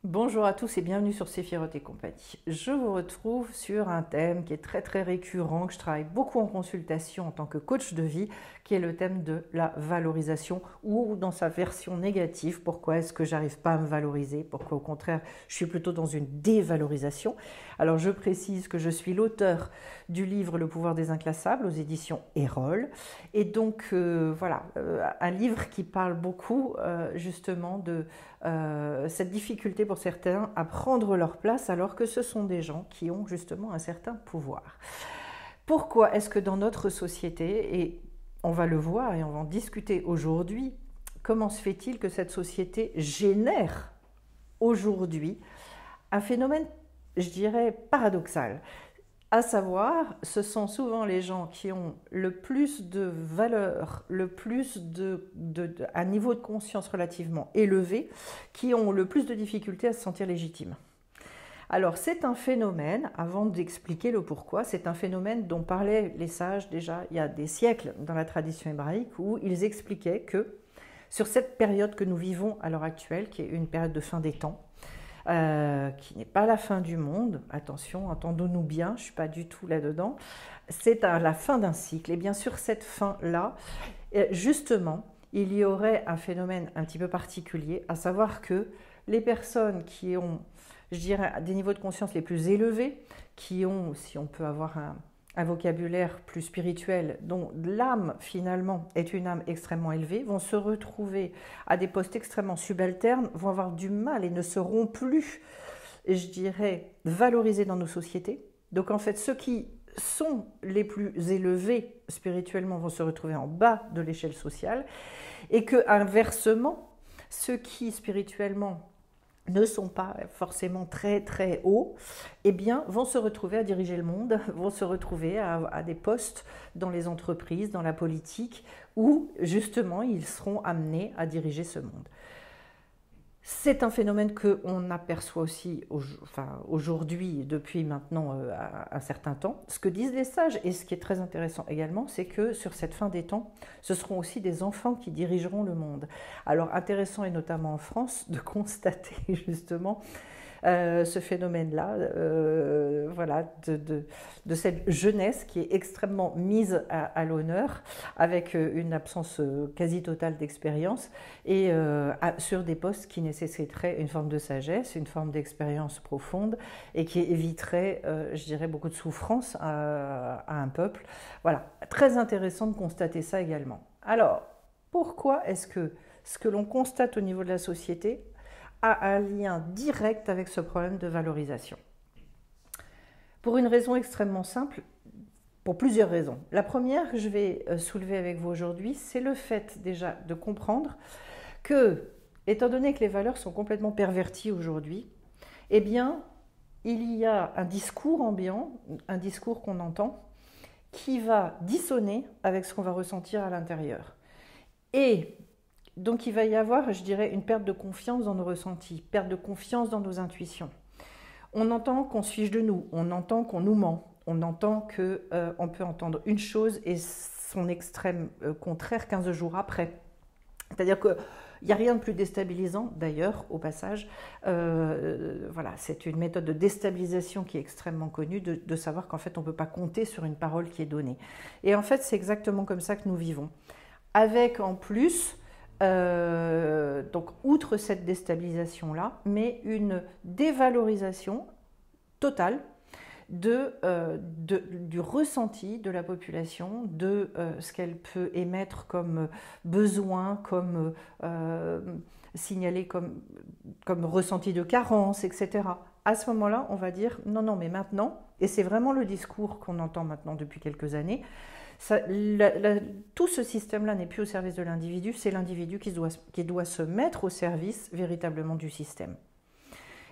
Bonjour à tous et bienvenue sur Séphiroth et compagnie. Je vous retrouve sur un thème qui est très récurrent, que je travaille beaucoup en consultation en tant que coach de vie, qui est le thème de la valorisation ou dans sa version négative. Pourquoi est-ce que j'arrive pas à me valoriser? Pourquoi au contraire je suis plutôt dans une dévalorisation? Alors je précise que je suis l'auteur du livre Le pouvoir des inclassables aux éditions Erol. Et donc un livre qui parle beaucoup justement de cette difficulté pour certains à prendre leur place alors que ce sont des gens qui ont justement un certain pouvoir. Pourquoi est-ce que dans notre société, et on va le voir et on va en discuter aujourd'hui, comment se fait-il que cette société génère aujourd'hui un phénomène, je dirais, paradoxal? À savoir, ce sont souvent les gens qui ont le plus de valeur, le plus un niveau de conscience relativement élevé, qui ont le plus de difficultés à se sentir légitimes. Alors c'est un phénomène, avant d'expliquer le pourquoi, c'est un phénomène dont parlaient les sages déjà il y a des siècles dans la tradition hébraïque, où ils expliquaient que sur cette période que nous vivons à l'heure actuelle, qui est une période de fin des temps, qui n'est pas la fin du monde, attention, entendons-nous bien, je ne suis pas du tout là-dedans, c'est à la fin d'un cycle. Et bien sûr, cette fin-là, justement, il y aurait un phénomène un petit peu particulier, à savoir que les personnes qui ont, je dirais, des niveaux de conscience les plus élevés, qui ont, si on peut avoir un vocabulaire plus spirituel, dont l'âme finalement est une âme extrêmement élevée, vont se retrouver à des postes extrêmement subalternes, vont avoir du mal et ne seront plus, je dirais, valorisés dans nos sociétés. Donc en fait, ceux qui sont les plus élevés spirituellement vont se retrouver en bas de l'échelle sociale, et que inversement, ceux qui spirituellement ne sont pas forcément très hauts, eh bien, vont se retrouver à diriger le monde, vont se retrouver à des postes dans les entreprises, dans la politique, où justement ils seront amenés à diriger ce monde. C'est un phénomène qu'on aperçoit aussi aujourd'hui, depuis maintenant un certain temps. Ce que disent les sages, et ce qui est très intéressant également, c'est que sur cette fin des temps, ce seront aussi des enfants qui dirigeront le monde. Alors intéressant, et notamment en France, de constater justement ce phénomène-là, de cette jeunesse qui est extrêmement mise à l'honneur, avec une absence quasi totale d'expérience, et sur des postes qui nécessiteraient une forme de sagesse, une forme d'expérience profonde, et qui éviterait, je dirais, beaucoup de souffrance à un peuple. Voilà, très intéressant de constater ça également. Alors, pourquoi est-ce que ce que l'on constate au niveau de la société a un lien direct avec ce problème de valorisation? Pour une raison extrêmement simple, pour plusieurs raisons. La première que je vais soulever avec vous aujourd'hui, c'est le fait déjà de comprendre que, étant donné que les valeurs sont complètement perverties aujourd'hui, eh bien, il y a un discours ambiant, un discours qu'on entend, qui va dissonner avec ce qu'on va ressentir à l'intérieur. Et donc il va y avoir, je dirais, une perte de confiance dans nos ressentis, perte de confiance dans nos intuitions. On entend qu'on se fiche de nous, on entend qu'on nous ment, on entend qu'on peut entendre une chose et son extrême contraire 15 jours après. C'est-à-dire qu'il n'y a rien de plus déstabilisant, d'ailleurs, au passage. C'est une méthode de déstabilisation qui est extrêmement connue, de savoir qu'en fait, on ne peut pas compter sur une parole qui est donnée. Et en fait, c'est exactement comme ça que nous vivons. Avec en plus, donc outre cette déstabilisation-là, mais une dévalorisation totale du ressenti de la population, de ce qu'elle peut émettre comme besoin, comme signaler comme ressenti de carence, etc. À ce moment-là, on va dire non, mais maintenant, et c'est vraiment le discours qu'on entend maintenant depuis quelques années, tout ce système-là n'est plus au service de l'individu, c'est l'individu qui doit se mettre au service véritablement du système.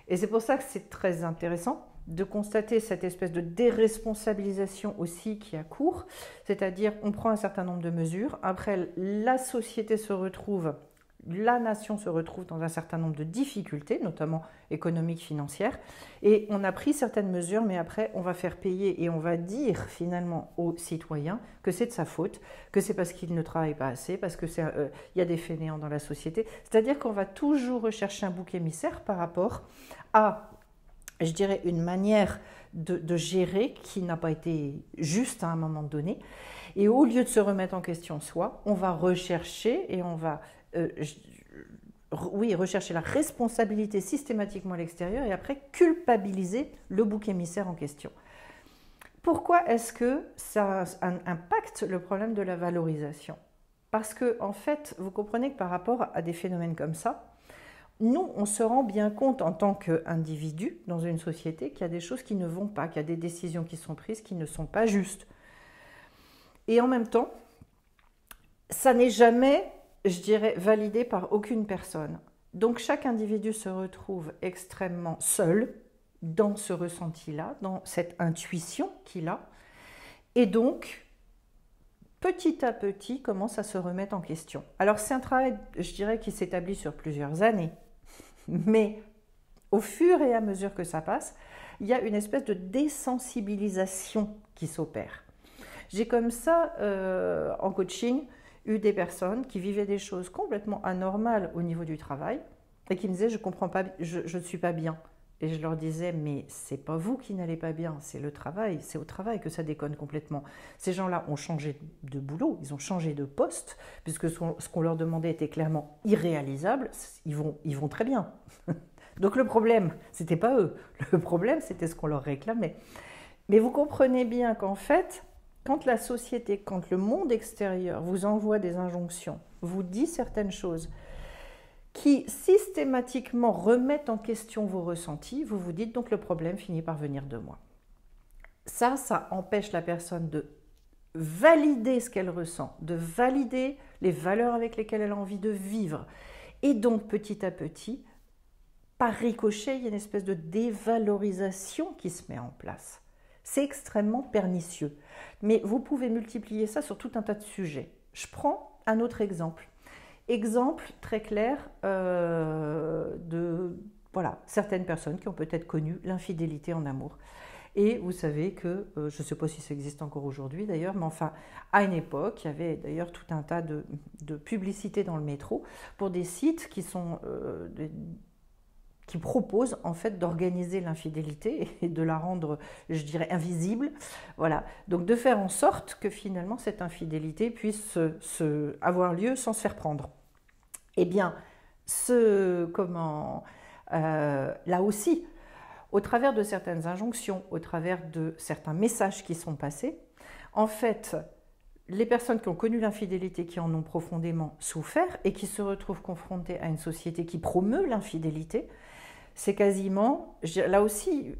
Et c'est pour ça que c'est très intéressant de constater cette espèce de déresponsabilisation aussi qui a cours, c'est-à-dire on prend un certain nombre de mesures, après la société se retrouve la nation se retrouve dans un certain nombre de difficultés, notamment économiques, financières, et on a pris certaines mesures, mais après on va faire payer et on va dire finalement aux citoyens que c'est de sa faute, que c'est parce qu'ils ne travaillent pas assez, parce qu'il y a des fainéants dans la société. C'est-à-dire qu'on va toujours rechercher un bouc émissaire par rapport à, je dirais, une manière de gérer qui n'a pas été juste à un moment donné. Et au lieu de se remettre en question soi, on va rechercher et on va rechercher la responsabilité systématiquement à l'extérieur et après culpabiliser le bouc émissaire en question. Pourquoi est-ce que ça impacte le problème de la valorisation? Parce que, en fait, vous comprenez que par rapport à des phénomènes comme ça, nous, on se rend bien compte en tant qu'individu dans une société qu'il y a des choses qui ne vont pas, qu'il y a des décisions qui sont prises qui ne sont pas justes. Et en même temps, ça n'est jamais, je dirais, validé par aucune personne. Donc chaque individu se retrouve extrêmement seul dans ce ressenti-là, dans cette intuition qu'il a. Et donc, petit à petit, commence à se remettre en question. Alors c'est un travail, je dirais, qui s'établit sur plusieurs années. Mais au fur et à mesure que ça passe, il y a une espèce de désensibilisation qui s'opère. J'ai comme ça, en coaching, eu des personnes qui vivaient des choses complètement anormales au niveau du travail et qui me disaient « je ne comprends pas, je ne suis pas bien ». Et je leur disais « mais ce n'est pas vous qui n'allez pas bien, c'est le travail, c'est au travail que ça déconne complètement ». Ces gens-là ont changé de boulot, ils ont changé de poste, puisque ce qu'on leur demandait était clairement irréalisable, ils vont très bien. Donc le problème, ce n'était pas eux, le problème c'était ce qu'on leur réclamait. Mais vous comprenez bien qu'en fait, quand la société, quand le monde extérieur vous envoie des injonctions, vous dit certaines choses qui systématiquement remettent en question vos ressentis, vous vous dites donc le problème finit par venir de moi. Ça empêche la personne de valider ce qu'elle ressent, de valider les valeurs avec lesquelles elle a envie de vivre. Et donc petit à petit, par ricochet, il y a une espèce de dévalorisation qui se met en place. C'est extrêmement pernicieux. Mais vous pouvez multiplier ça sur tout un tas de sujets. Je prends un autre exemple. Exemple très clair de certaines personnes qui ont peut-être connu l'infidélité en amour. Et vous savez que, je ne sais pas si ça existe encore aujourd'hui d'ailleurs, mais enfin, à une époque, il y avait d'ailleurs tout un tas de publicités dans le métro pour des sites qui proposent en fait d'organiser l'infidélité et de la rendre, je dirais, invisible. Voilà. Donc de faire en sorte que finalement cette infidélité puisse avoir lieu sans se faire prendre. Eh bien, là aussi, au travers de certaines injonctions, au travers de certains messages qui sont passés, en fait, les personnes qui ont connu l'infidélité, qui en ont profondément souffert et qui se retrouvent confrontées à une société qui promeut l'infidélité, c'est quasiment, là aussi,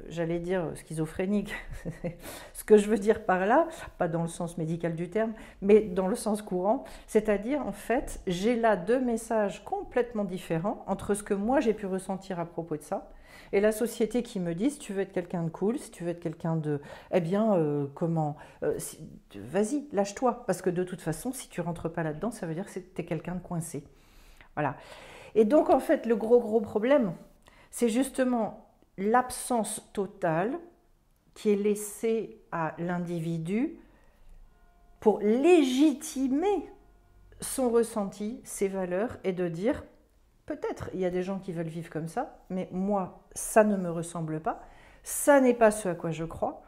j'allais dire schizophrénique, ce que je veux dire par là, pas dans le sens médical du terme, mais dans le sens courant, c'est-à-dire en fait, j'ai là deux messages complètement différents entre ce que moi j'ai pu ressentir à propos de ça, et la société qui me dit, si tu veux être quelqu'un de cool, si tu veux être quelqu'un de... Eh bien, vas-y, lâche-toi, parce que de toute façon, si tu rentres pas là-dedans, ça veut dire que tu es quelqu'un de coincé. Voilà. Et donc, en fait, le gros problème, c'est justement l'absence totale qui est laissée à l'individu pour légitimer son ressenti, ses valeurs, et de dire, peut-être il y a des gens qui veulent vivre comme ça, mais moi, ça ne me ressemble pas, ça n'est pas ce à quoi je crois.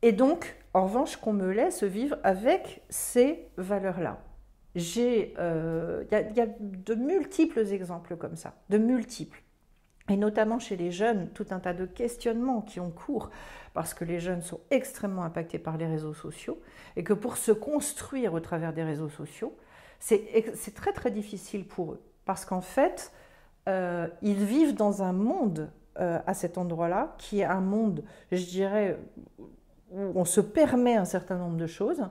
Et donc, en revanche, qu'on me laisse vivre avec ces valeurs-là. Il y a de multiples exemples comme ça, de multiples. Et notamment chez les jeunes, tout un tas de questionnements qui ont cours, parce que les jeunes sont extrêmement impactés par les réseaux sociaux, et que pour se construire au travers des réseaux sociaux, c'est très très difficile pour eux. Parce qu'en fait, ils vivent dans un monde à cet endroit-là, qui est un monde, je dirais, où on se permet un certain nombre de choses.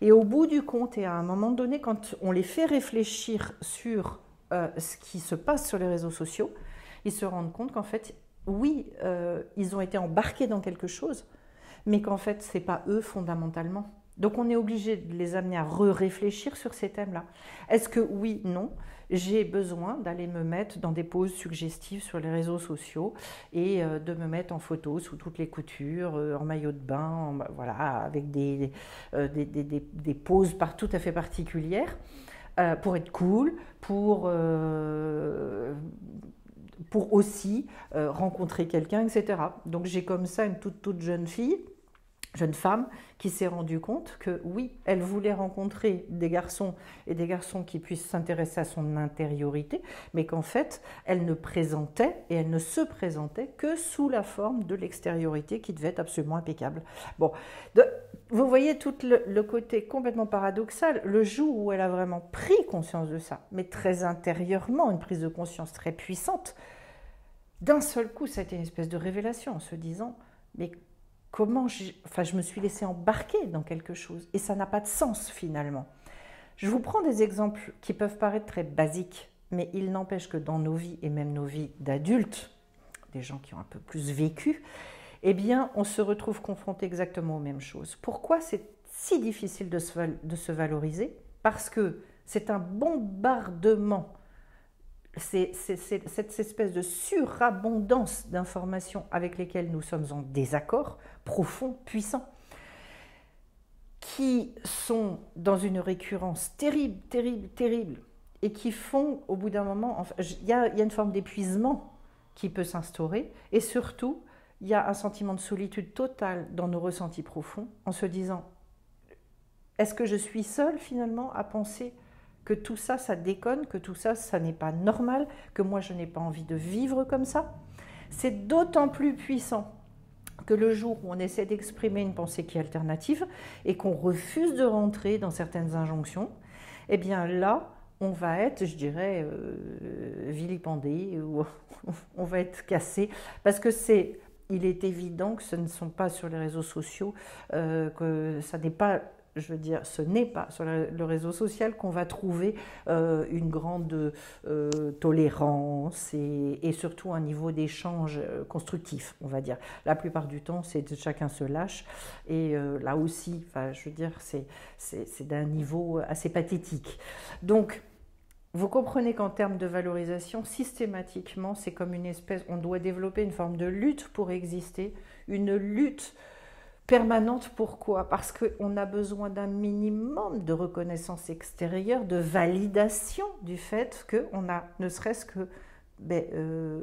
Et au bout du compte, et à un moment donné, quand on les fait réfléchir sur ce qui se passe sur les réseaux sociaux, ils se rendent compte qu'en fait, oui, ils ont été embarqués dans quelque chose, mais qu'en fait, ce n'est pas eux fondamentalement. Donc on est obligé de les amener à réfléchir sur ces thèmes-là. Est-ce que oui, non, j'ai besoin d'aller me mettre dans des poses suggestives sur les réseaux sociaux et de me mettre en photo sous toutes les coutures, en maillot de bain, voilà, avec des poses tout à fait particulières, pour être cool, pour aussi rencontrer quelqu'un, etc. Donc j'ai comme ça une toute jeune femme qui s'est rendue compte que oui, elle voulait rencontrer des garçons et des garçons qui puissent s'intéresser à son intériorité, mais qu'en fait, elle ne se présentait que sous la forme de l'extériorité qui devait être absolument impeccable. Bon, vous voyez tout le côté complètement paradoxal. Le jour où elle a vraiment pris conscience de ça, mais très intérieurement, une prise de conscience très puissante, d'un seul coup, ça a été une espèce de révélation en se disant, mais comment je me suis laissée embarquer dans quelque chose et ça n'a pas de sens finalement. Je vous prends des exemples qui peuvent paraître très basiques, mais il n'empêche que dans nos vies et même nos vies d'adultes, des gens qui ont un peu plus vécu, eh bien on se retrouve confronté exactement aux mêmes choses. Pourquoi c'est si difficile de se valoriser? Parce que c'est un bombardement. C'est cette espèce de surabondance d'informations avec lesquelles nous sommes en désaccord profond, puissant, qui sont dans une récurrence terrible, terrible, terrible, et qui font, au bout d'un moment, enfin, il y a une forme d'épuisement qui peut s'instaurer, et surtout, il y a un sentiment de solitude totale dans nos ressentis profonds, en se disant, est-ce que je suis seule finalement à penser que tout ça, ça déconne, que tout ça, ça n'est pas normal, que moi, je n'ai pas envie de vivre comme ça? C'est d'autant plus puissant que le jour où on essaie d'exprimer une pensée qui est alternative et qu'on refuse de rentrer dans certaines injonctions, eh bien là, on va être, je dirais, vilipendé, ou on va être cassé, parce que il est évident que ce ne sont pas sur les réseaux sociaux, que ça n'est pas... Je veux dire, ce n'est pas sur le réseau social qu'on va trouver une grande tolérance et surtout un niveau d'échange constructif, on va dire. La plupart du temps, c'est chacun se lâche et là aussi, je veux dire, c'est d'un niveau assez pathétique. Donc, vous comprenez qu'en termes de valorisation, systématiquement, c'est comme une espèce, on doit développer une forme de lutte pour exister, une lutte permanente. Pourquoi? Parce qu'on a besoin d'un minimum de reconnaissance extérieure, de validation du fait qu'on a, ne serait-ce que,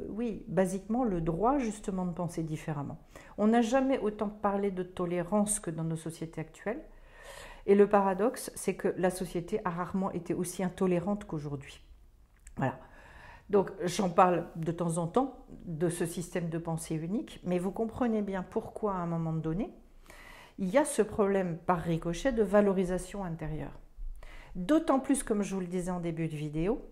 oui, basiquement, le droit justement de penser différemment. On n'a jamais autant parlé de tolérance que dans nos sociétés actuelles. Et le paradoxe, c'est que la société a rarement été aussi intolérante qu'aujourd'hui. Voilà. Donc j'en parle de temps en temps de ce système de pensée unique, mais vous comprenez bien pourquoi à un moment donné, il y a ce problème par ricochet de valorisation intérieure. D'autant plus, comme je vous le disais en début de vidéo,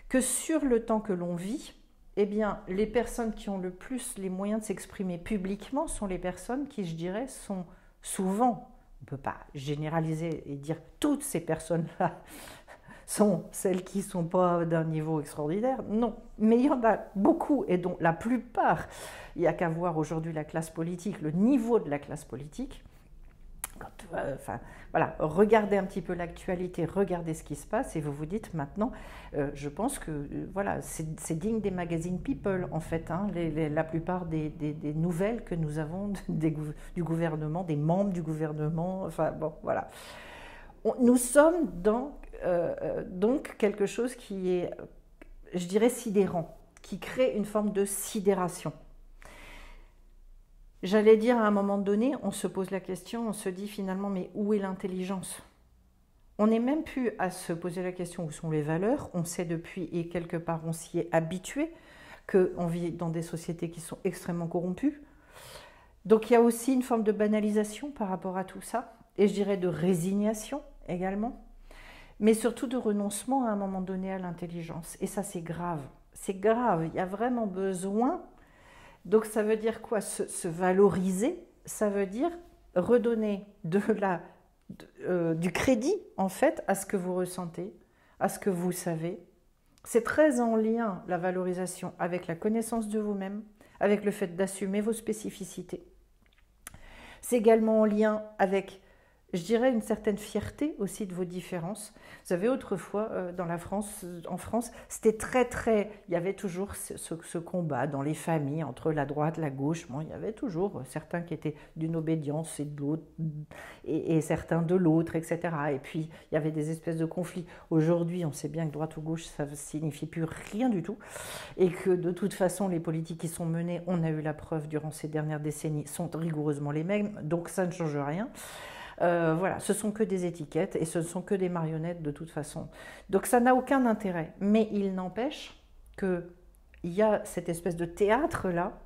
que sur le temps que l'on vit, eh bien, les personnes qui ont le plus les moyens de s'exprimer publiquement sont les personnes qui, je dirais, sont souvent, on ne peut pas généraliser et dire toutes ces personnes-là sont celles qui ne sont pas d'un niveau extraordinaire, non. Mais il y en a beaucoup, et dont la plupart, il n'y a qu'à voir aujourd'hui la classe politique, le niveau de la classe politique. Voilà, regardez un petit peu l'actualité, regardez ce qui se passe et vous vous dites maintenant, je pense que voilà, c'est digne des magazines People en fait, hein, la plupart des nouvelles que nous avons du gouvernement, des membres du gouvernement, enfin bon voilà. Nous sommes dans donc quelque chose qui est, je dirais, sidérant, qui crée une forme de sidération. J'allais dire à un moment donné, on se pose la question, on se dit finalement, mais où est l'intelligence? On n'est même plus à se poser la question où sont les valeurs, on sait depuis et quelque part on s'y est habitué qu'on vit dans des sociétés qui sont extrêmement corrompues. Donc il y a aussi une forme de banalisation par rapport à tout ça, et je dirais de résignation également, mais surtout de renoncement à un moment donné à l'intelligence. Et ça c'est grave, il y a vraiment besoin. Donc ça veut dire quoi? Se valoriser, ça veut dire redonner du crédit en fait à ce que vous ressentez, à ce que vous savez. C'est très en lien, la valorisation, avec la connaissance de vous-même, avec le fait d'assumer vos spécificités. C'est également en lien avec je dirais une certaine fierté aussi de vos différences. Vous savez, autrefois, en France, c'était il y avait toujours ce combat dans les familles entre la droite, la gauche. Bon, il y avait toujours certains qui étaient d'une obédience et de l'autre, et certains de l'autre, etc. Et puis, il y avait des espèces de conflits. Aujourd'hui, on sait bien que droite ou gauche, ça ne signifie plus rien du tout. Et que de toute façon, les politiques qui sont menées, on a eu la preuve durant ces dernières décennies, sont rigoureusement les mêmes. Donc, ça ne change rien. Voilà, ce sont que des étiquettes et ce ne sont que des marionnettes de toute façon. Donc ça n'a aucun intérêt. Mais il n'empêche qu'il y a cette espèce de théâtre-là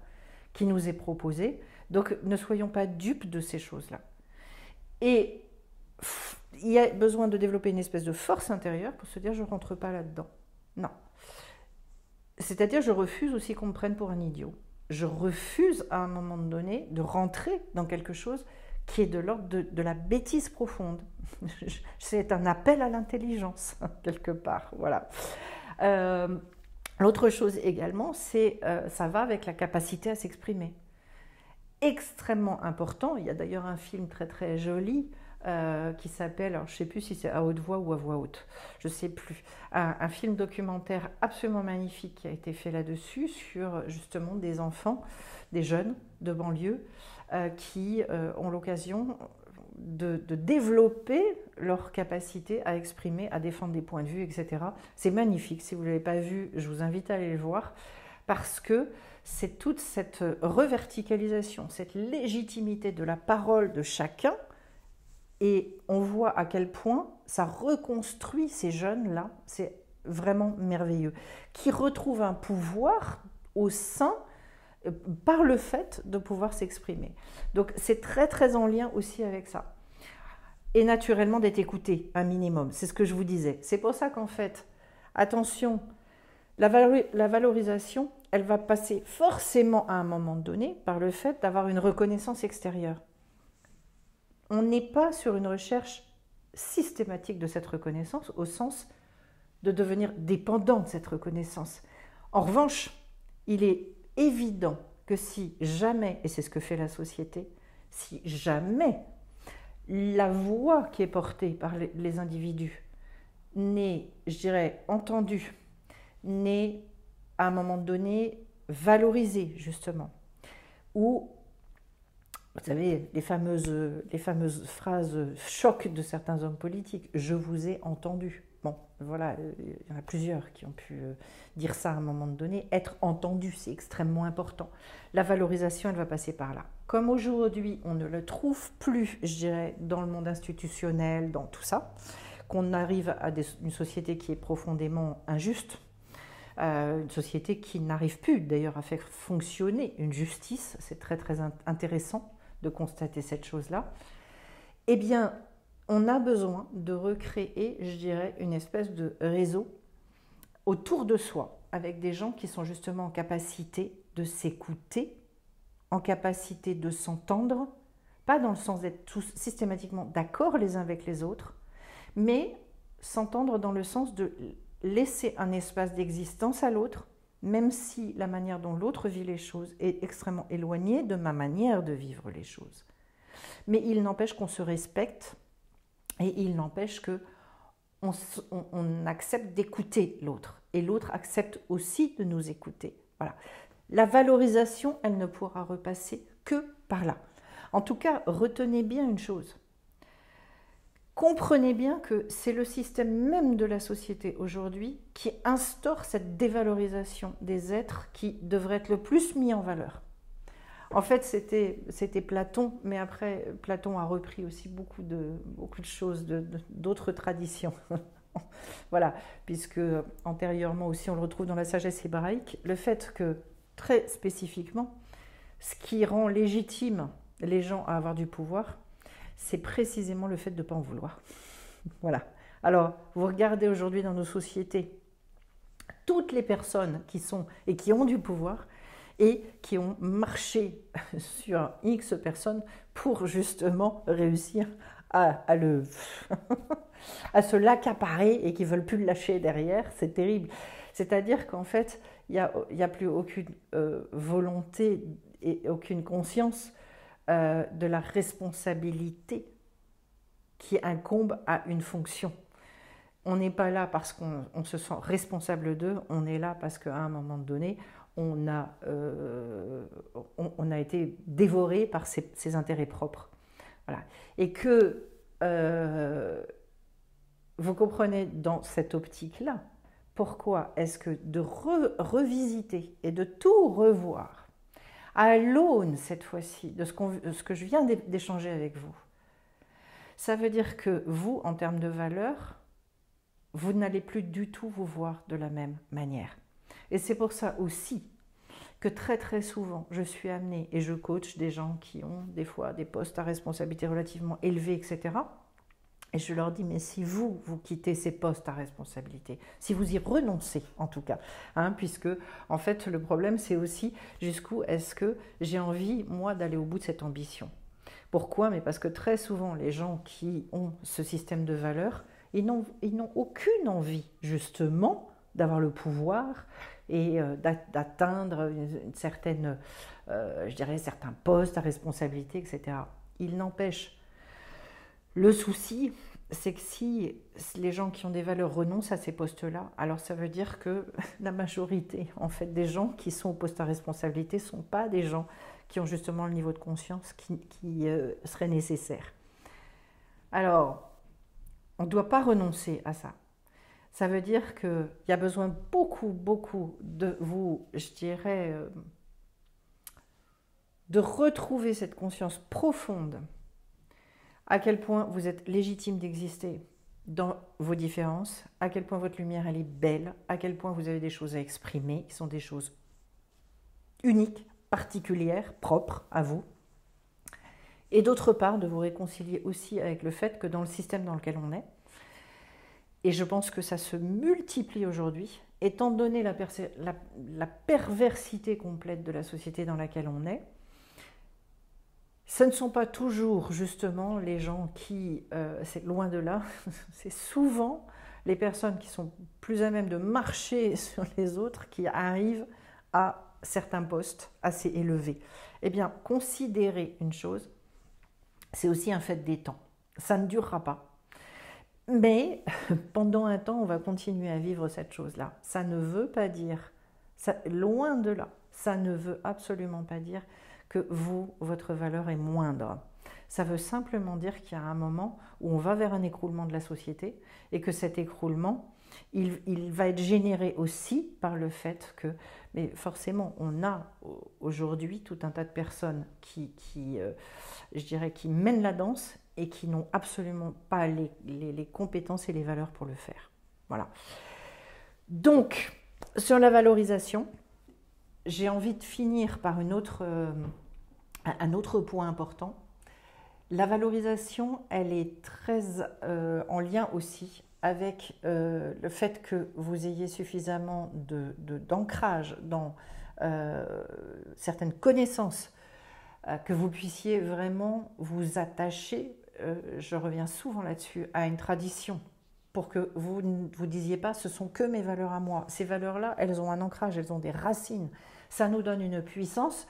qui nous est proposé. Donc ne soyons pas dupes de ces choses-là. Et il y a besoin de développer une espèce de force intérieure pour se dire je ne rentre pas là-dedans. Non. C'est-à-dire je refuse aussi qu'on me prenne pour un idiot. Je refuse à un moment donné de rentrer dans quelque chose qui est de l'ordre de la bêtise profonde. C'est un appel à l'intelligence, quelque part. Voilà. L'autre chose également, ça va avec la capacité à s'exprimer. Extrêmement important. Il y a d'ailleurs un film très très joli qui s'appelle, alors je ne sais plus si c'est à haute voix ou à voix haute, je ne sais plus, un film documentaire absolument magnifique qui a été fait là-dessus sur justement des enfants, des jeunes de banlieue qui ont l'occasion de développer leur capacité à exprimer, à défendre des points de vue, etc. C'est magnifique. Si vous ne l'avez pas vu, je vous invite à aller le voir parce que c'est toute cette reverticalisation, cette légitimité de la parole de chacun et on voit à quel point ça reconstruit ces jeunes-là. C'est vraiment merveilleux. Qui retrouvent un pouvoir au sein par le fait de pouvoir s'exprimer. Donc c'est très très en lien aussi avec ça. Et naturellement d'être écouté un minimum, c'est ce que je vous disais. C'est pour ça qu'en fait, attention, la valorisation, elle va passer forcément à un moment donné par le fait d'avoir une reconnaissance extérieure. On n'est pas sur une recherche systématique de cette reconnaissance au sens de devenir dépendant de cette reconnaissance. En revanche, il est évident que si jamais, et c'est ce que fait la société, si jamais la voix qui est portée par les individus n'est, je dirais, entendue, n'est à un moment donné valorisée justement, ou vous savez, les fameuses phrases choc de certains hommes politiques, je vous ai entendu. Bon, voilà, il y en a plusieurs qui ont pu dire ça à un moment donné. Être entendu, c'est extrêmement important. La valorisation, elle va passer par là. Comme aujourd'hui, on ne le trouve plus, je dirais, dans le monde institutionnel, dans tout ça, qu'on arrive à une société qui est profondément injuste, une société qui n'arrive plus d'ailleurs à faire fonctionner une justice, c'est très très intéressant de constater cette chose-là, eh bien, on a besoin de recréer, je dirais, une espèce de réseau autour de soi, avec des gens qui sont justement en capacité de s'écouter, en capacité de s'entendre, pas dans le sens d'être tous systématiquement d'accord les uns avec les autres, mais s'entendre dans le sens de laisser un espace d'existence à l'autre, même si la manière dont l'autre vit les choses est extrêmement éloignée de ma manière de vivre les choses. Mais il n'empêche qu'on se respecte et il n'empêche qu'on accepte d'écouter l'autre. Et l'autre accepte aussi de nous écouter. Voilà. La valorisation, elle ne pourra repasser que par là. En tout cas, retenez bien une chose. Comprenez bien que c'est le système même de la société aujourd'hui qui instaure cette dévalorisation des êtres qui devraient être le plus mis en valeur. En fait, c'était Platon, mais après, Platon a repris aussi beaucoup de choses d'autres traditions. Voilà, puisque antérieurement aussi, on le retrouve dans la sagesse hébraïque, le fait que, très spécifiquement, ce qui rend légitime les gens à avoir du pouvoir, c'est précisément le fait de ne pas en vouloir. Voilà. Alors, vous regardez aujourd'hui dans nos sociétés, toutes les personnes qui sont et qui ont du pouvoir et qui ont marché sur X personnes pour justement réussir à se l'accaparer et qui ne veulent plus le lâcher derrière, c'est terrible. C'est-à-dire qu'en fait, il n'y a plus aucune volonté et aucune conscience de la responsabilité qui incombe à une fonction. On n'est pas là parce qu'on se sent responsable d'eux, on est là parce qu'à un moment donné, on a été dévoré par ses intérêts propres. Voilà. Et que vous comprenez dans cette optique-là, pourquoi est-ce que de revisiter et de tout revoir, à l'aune cette fois-ci de ce que je viens d'échanger avec vous, ça veut dire que vous, en termes de valeur, vous n'allez plus du tout vous voir de la même manière. Et c'est pour ça aussi que très très souvent, je suis amenée et je coach des gens qui ont des fois des postes à responsabilité relativement élevés, etc. Et je leur dis, mais si vous quittez ces postes à responsabilité, si vous y renoncez en tout cas, puisque en fait le problème c'est aussi jusqu'où est-ce que j'ai envie, moi, d'aller au bout de cette ambition. Pourquoi? Mais parce que très souvent, les gens qui ont ce système de valeurs, ils n'ont aucune envie, justement, d'avoir le pouvoir et d'atteindre une certaine, je dirais, certains postes à responsabilité, etc. Il n'empêche, le souci, c'est que si les gens qui ont des valeurs renoncent à ces postes-là, alors ça veut dire que la majorité, en fait, des gens qui sont au poste à responsabilité ne sont pas des gens qui ont justement le niveau de conscience qui serait nécessaire. Alors, on ne doit pas renoncer à ça. Ça veut dire qu'il y a besoin beaucoup de vous, je dirais, de retrouver cette conscience profonde, à quel point vous êtes légitime d'exister dans vos différences, à quel point votre lumière elle est belle, à quel point vous avez des choses à exprimer, qui sont des choses uniques, particulières, propres à vous. Et d'autre part, de vous réconcilier aussi avec le fait que dans le système dans lequel on est, et je pense que ça se multiplie aujourd'hui, étant donné la perversité complète de la société dans laquelle on est, ce ne sont pas toujours justement les gens qui, c'est loin de là, c'est souvent les personnes qui sont plus à même de marcher sur les autres qui arrivent à certains postes assez élevés. Eh bien, considérez une chose, c'est aussi un fait des temps. Ça ne durera pas. Mais pendant un temps, on va continuer à vivre cette chose-là. Ça ne veut pas dire, loin de là, ça ne veut absolument pas dire que votre valeur est moindre. Ça veut simplement dire qu'il y a un moment où on va vers un écroulement de la société et que cet écroulement, il va être généré aussi par le fait que, mais forcément, on a aujourd'hui tout un tas de personnes je dirais, qui mènent la danse et qui n'ont absolument pas les compétences et les valeurs pour le faire. Voilà. Donc, sur la valorisation, j'ai envie de finir par un autre point important. La valorisation, elle est très en lien aussi avec le fait que vous ayez suffisamment d'ancrage dans certaines connaissances, que vous puissiez vraiment vous attacher, je reviens souvent là-dessus, à une tradition, pour que vous ne vous disiez pas, ce sont que mes valeurs à moi. Ces valeurs-là, elles ont un ancrage, elles ont des racines. Ça nous donne une puissance.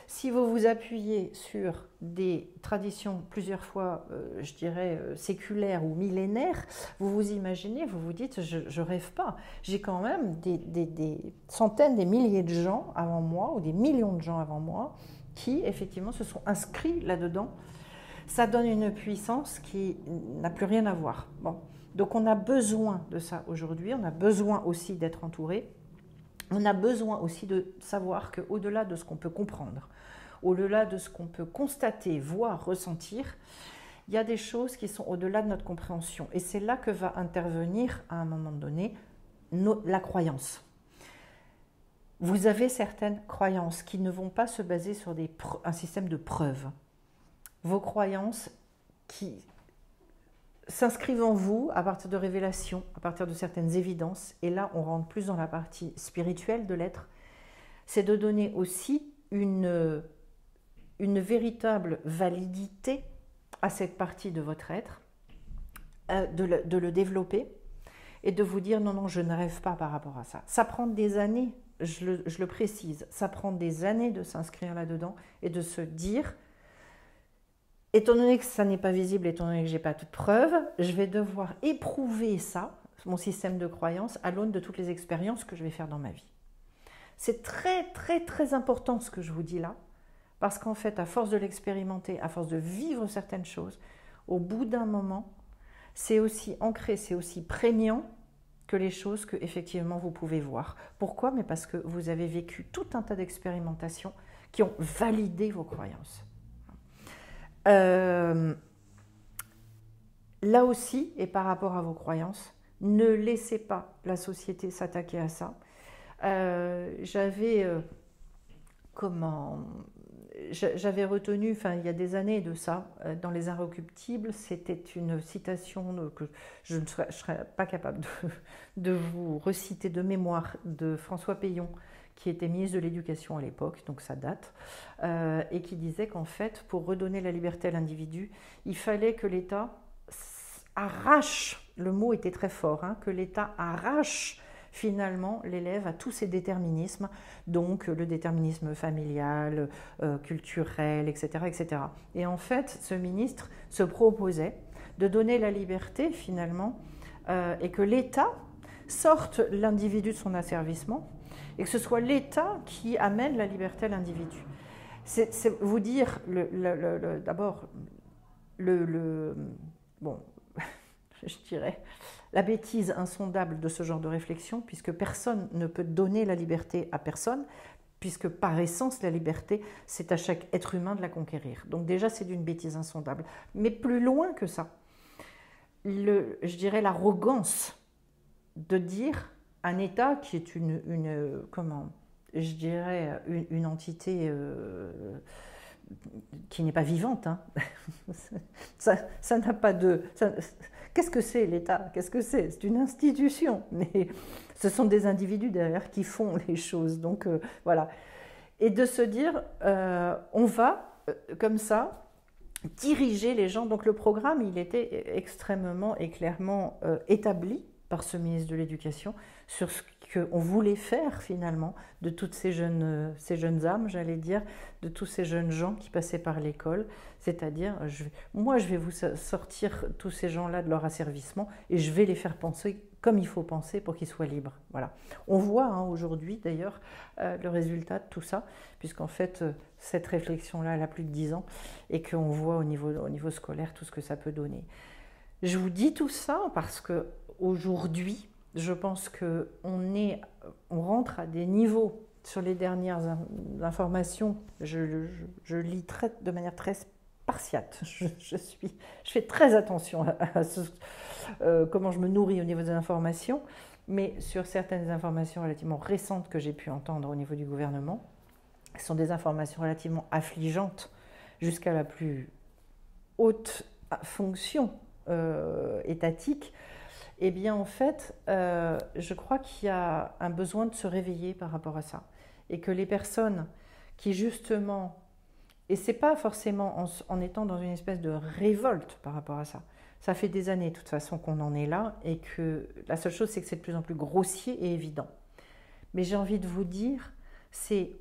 Si vous vous appuyez sur des traditions plusieurs fois, je dirais, séculaires ou millénaires, vous vous imaginez, vous vous dites, je ne rêve pas. J'ai quand même des centaines, des milliers de gens avant moi, ou des millions de gens avant moi, qui effectivement se sont inscrits là-dedans. Ça donne une puissance qui n'a plus rien à voir. Bon. Donc on a besoin de ça aujourd'hui, on a besoin aussi d'être entouré. On a besoin aussi de savoir qu'au-delà de ce qu'on peut comprendre, au-delà de ce qu'on peut constater, voir, ressentir, il y a des choses qui sont au-delà de notre compréhension. Et c'est là que va intervenir, à un moment donné, la croyance. Vous avez certaines croyances qui ne vont pas se baser sur un système de preuves. Vos croyances qui s'inscrivent en vous à partir de révélations, à partir de certaines évidences, et là on rentre plus dans la partie spirituelle de l'être, c'est de donner aussi une véritable validité à cette partie de votre être, de le développer et de vous dire non, je ne rêve pas par rapport à ça. Ça prend des années, je le précise, ça prend des années de s'inscrire là-dedans et de se dire Étant donné que ça n'est pas visible, étant donné que je n'ai pas de preuve, je vais devoir éprouver ça, mon système de croyance, à l'aune de toutes les expériences que je vais faire dans ma vie. C'est très très très important ce que je vous dis là, parce qu'en fait, à force de l'expérimenter, à force de vivre certaines choses, au bout d'un moment, c'est aussi ancré, c'est aussi prégnant que les choses que effectivement vous pouvez voir. Pourquoi? Mais parce que vous avez vécu tout un tas d'expérimentations qui ont validé vos croyances. Là aussi, et par rapport à vos croyances, ne laissez pas la société s'attaquer à ça. J'avais retenu, enfin il y a des années de ça, dans Les Inrecuptibles, c'était une citation que je ne serais pas capable de vous reciter de mémoire, de François Peillon, qui était ministre de l'Éducation à l'époque, donc ça date, et qui disait qu'en fait, pour redonner la liberté à l'individu, il fallait que l'État arrache, le mot était très fort, hein, que l'État arrache finalement l'élève à tous ces déterminismes, donc le déterminisme familial, culturel, etc., etc. Et en fait, ce ministre se proposait de donner la liberté finalement et que l'État sorte l'individu de son asservissement et que ce soit l'État qui amène la liberté à l'individu. C'est vous dire, d'abord, bon, je dirais, la bêtise insondable de ce genre de réflexion, puisque personne ne peut donner la liberté à personne, puisque par essence, la liberté, c'est à chaque être humain de la conquérir. Donc déjà, c'est d'une bêtise insondable. Mais plus loin que ça, je dirais l'arrogance de dire un État qui est une entité qui n'est pas vivante, hein. Ça n'a pas de... Qu'est-ce que c'est l'État? Qu'est-ce que c'est? C'est une institution, mais ce sont des individus derrière qui font les choses. Donc voilà. Et de se dire, on va comme ça diriger les gens. Donc le programme, il était extrêmement et clairement établi par ce ministre de l'Éducation sur ce qu'on voulait faire finalement de toutes ces jeunes âmes, j'allais dire, de tous ces jeunes gens qui passaient par l'école. C'est-à-dire, moi je vais vous sortir tous ces gens-là de leur asservissement et je vais les faire penser comme il faut penser pour qu'ils soient libres. Voilà. On voit hein, aujourd'hui d'ailleurs le résultat de tout ça, puisqu'en fait cette réflexion-là elle a plus de 10 ans et qu'on voit au niveau scolaire tout ce que ça peut donner. Je vous dis tout ça parce que aujourd'hui, je pense qu'on rentre à des niveaux sur les dernières informations. Je lis de manière très spartiate. Je fais très attention à comment je me nourris au niveau des informations, mais sur certaines informations relativement récentes que j'ai pu entendre au niveau du gouvernement, ce sont des informations relativement affligeantes jusqu'à la plus haute fonction étatique. Eh bien, en fait, je crois qu'il y a un besoin de se réveiller par rapport à ça. Et que les personnes qui, justement, et c'est pas forcément en étant dans une espèce de révolte par rapport à ça. Ça fait des années, de toute façon, qu'on en est là, et que la seule chose, c'est que c'est de plus en plus grossier et évident. Mais j'ai envie de vous dire, il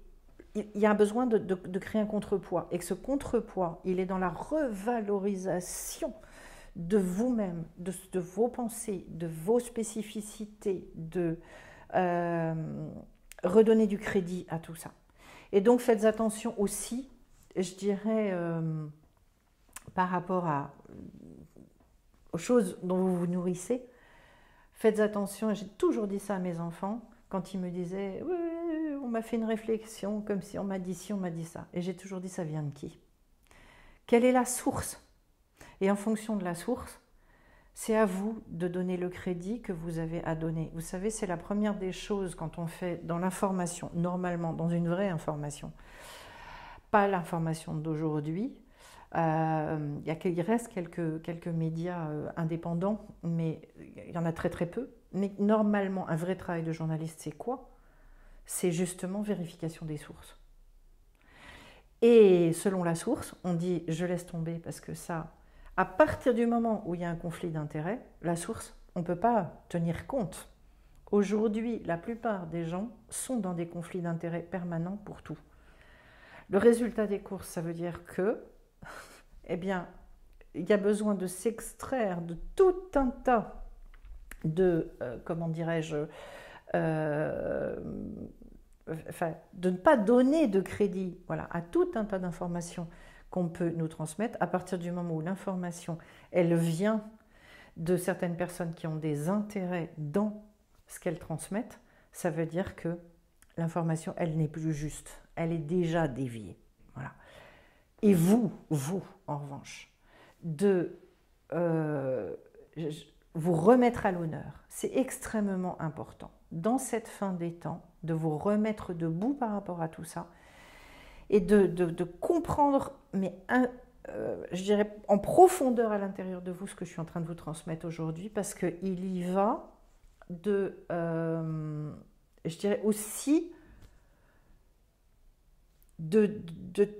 y a un besoin de créer un contrepoids. Et que ce contrepoids, il est dans la revalorisation de vous-même, de vos pensées, de vos spécificités, de redonner du crédit à tout ça. Et donc faites attention aussi, je dirais, par rapport aux choses dont vous vous nourrissez, faites attention, j'ai toujours dit ça à mes enfants, quand ils me disaient oui, on m'a fait une réflexion, comme si on m'a dit ci, on m'a dit ça. Et j'ai toujours dit, ça vient de qui? Quelle est la source? Et en fonction de la source, c'est à vous de donner le crédit que vous avez à donner. Vous savez, c'est la première des choses quand on fait dans l'information, normalement, dans une vraie information. Pas l'information d'aujourd'hui. Il reste quelques médias indépendants, mais il y en a très très peu. Mais normalement, un vrai travail de journaliste, c'est quoi? C'est justement vérification des sources. Et selon la source, on dit je laisse tomber parce que ça... À partir du moment où il y a un conflit d'intérêts, la source, on ne peut pas tenir compte. Aujourd'hui, la plupart des gens sont dans des conflits d'intérêts permanents pour tout. Le résultat des courses, ça veut dire que, eh bien, il y a besoin de s'extraire de tout un tas de, comment dirais-je, enfin, de ne pas donner de crédit, voilà, à tout un tas d'informations qu'on peut nous transmettre à partir du moment où l'information, elle vient de certaines personnes qui ont des intérêts dans ce qu'elles transmettent. Ça veut dire que l'information, elle n'est plus juste, elle est déjà déviée. Voilà. Et vous, en revanche, de vous remettre à l'honneur, c'est extrêmement important. Dans cette fin des temps, de vous remettre debout par rapport à tout ça et de comprendre, mais je dirais en profondeur à l'intérieur de vous ce que je suis en train de vous transmettre aujourd'hui, parce qu'il y va de, je dirais aussi, de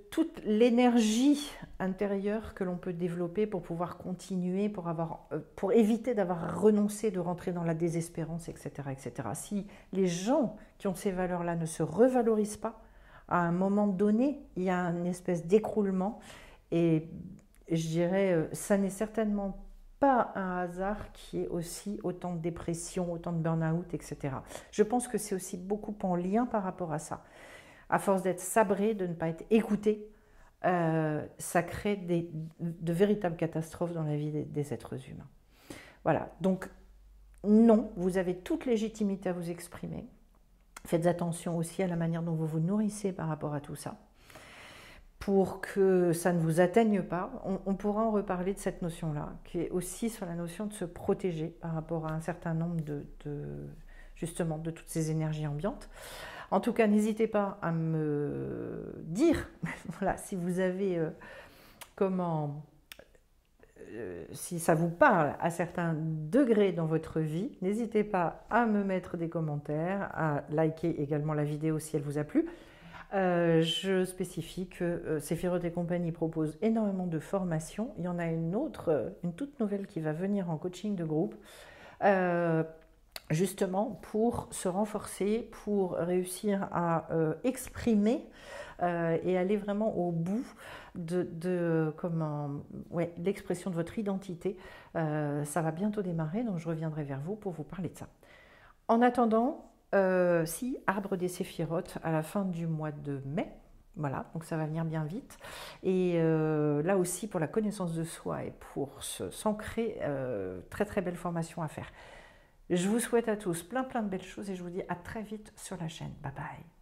toute l'énergie intérieure que l'on peut développer pour pouvoir continuer, pour éviter d'avoir renoncé, de rentrer dans la désespérance, etc., etc. Si les gens qui ont ces valeurs-là ne se revalorisent pas, à un moment donné, il y a une espèce d'écroulement, et je dirais, ça n'est certainement pas un hasard qui ait aussi autant de dépression, autant de burn-out, etc. Je pense que c'est aussi beaucoup en lien par rapport à ça. À force d'être sabré, de ne pas être écouté, ça crée de véritables catastrophes dans la vie des êtres humains. Voilà, donc non, vous avez toute légitimité à vous exprimer. Faites attention aussi à la manière dont vous vous nourrissez par rapport à tout ça, pour que ça ne vous atteigne pas. On pourra en reparler de cette notion-là, qui est aussi sur la notion de se protéger par rapport à un certain nombre justement, de toutes ces énergies ambiantes. En tout cas, n'hésitez pas à me dire voilà, si vous avez si ça vous parle à certains degrés dans votre vie. N'hésitez pas à me mettre des commentaires, à liker également la vidéo si elle vous a plu. Je spécie que Sephiroth et compagnie propose énormément de formations. Il y en a une toute nouvelle qui va venir en coaching de groupe. Justement pour se renforcer, pour réussir à exprimer et aller vraiment au bout de l'expression de votre identité. Ça va bientôt démarrer, donc je reviendrai vers vous pour vous parler de ça. En attendant, Arbre des Séphiroth à la fin du mois de mai. Voilà, donc ça va venir bien vite. Et là aussi, pour la connaissance de soi et pour s'ancrer, très très belle formation à faire. Je vous souhaite à tous plein de belles choses et je vous dis à très vite sur la chaîne. Bye bye.